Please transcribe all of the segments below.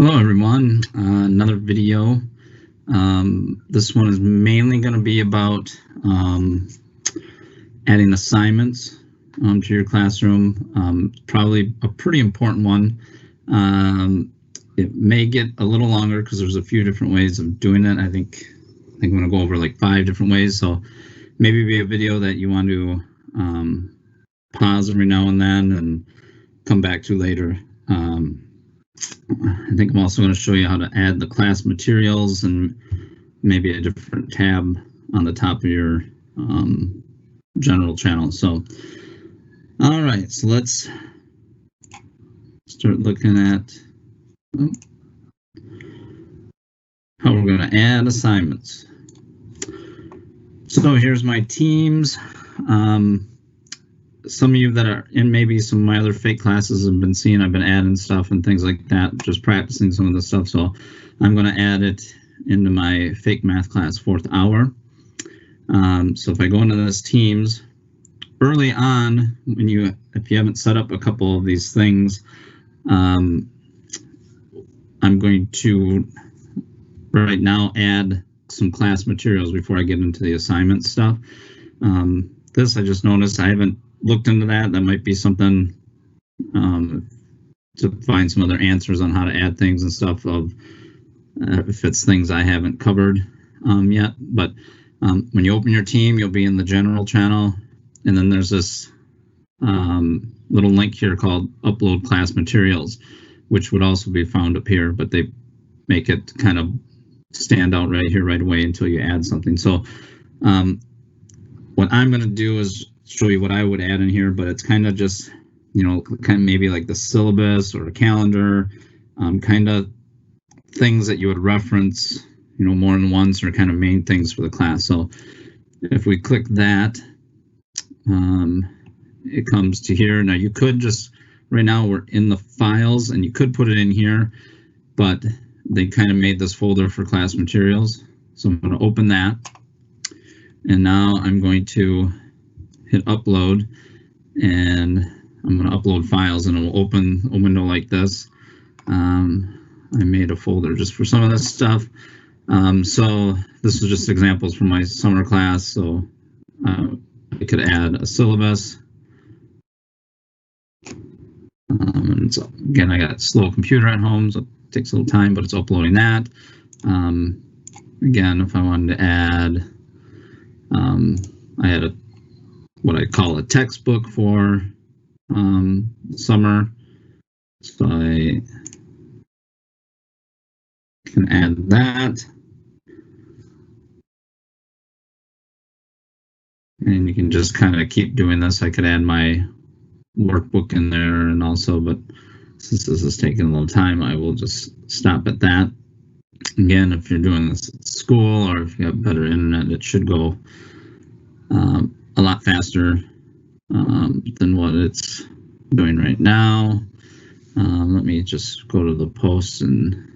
Hello everyone, another video. This one is mainly going to be about adding assignments to your classroom. Probably a pretty important one. It may get a little longer because there's a few different ways of doing it. I think I'm going to go over like 5 different ways, so maybe be a video that you want to pause every now and then and come back to later. I think I'm also going to show you how to add the class materials and maybe a different tab on the top of your general channel. So, all right, so let's start looking at how we're going to add assignments. So here's my teams. Some of you that are in maybe some of my other fake classes have been seeing I've been adding stuff and things like that, just practicing some of the stuff. So I'm going to add it into my fake math class 4th hour. So if I go into this teams, early on, if you haven't set up a couple of these things, I'm going to right now add some class materials before I get into the assignment stuff. This I just noticed I haven't looked into that. That might be something to find some other answers on how to add things and stuff of if it's things I haven't covered yet. But when you open your team, you'll be in the general channel, and then there's this little link here called upload class materials, which would also be found up here, but they make it kind of stand out right here right away until you add something. So what I'm going to do is show you what I would add in here, but it's kind of just, kind of maybe like the syllabus or a calendar, kind of things that you would reference, more than once, or kind of main things for the class. So if we click that, it comes to here. Now you could just, right now we're in the files, and you could put it in here, but they kind of made this folder for class materials. So I'm going to open that, and now I'm going to hit upload, and I'm going to upload files, and it will open a window like this. I made a folder just for some of this stuff. So this is just examples from my summer class. So I could add a syllabus. And so again, I got a slow computer at home, so it takes a little time, but it's uploading that. Again, if I wanted to add, I had what I call a textbook for summer, so I can add that, and you can just kind of keep doing this. I could add my workbook in there, and also, but since this is taking a little time, I will just stop at that. Again, if you're doing this at school or if you have better internet, it should go a lot faster than what it's doing right now. Let me just go to the post, and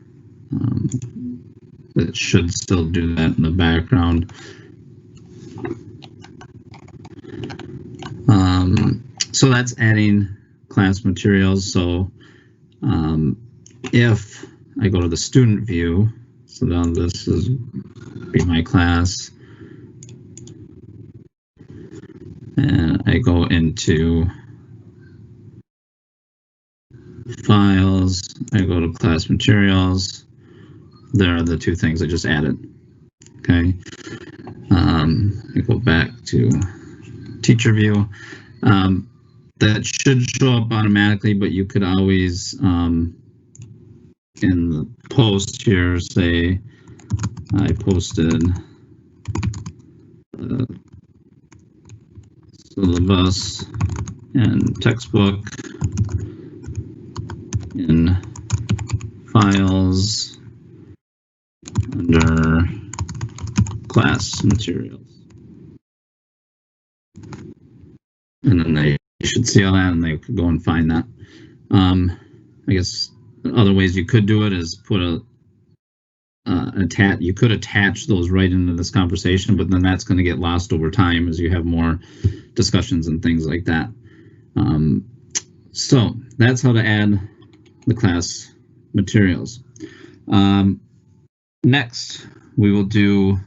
it should still do that in the background. So that's adding class materials. So if I go to the student view, so now this is be my class, and I go into files, I go to class materials. There are the two things I just added. Okay, I go back to teacher view. That should show up automatically, but you could always in the post here say I posted syllabus and textbook in files under class materials, and then they should see all that, and they could go and find that. I guess other ways you could do it is put you could attach those right into this conversation, but then that's going to get lost over time as you have more discussions and things like that. So that's how to add the class materials. Next, we will do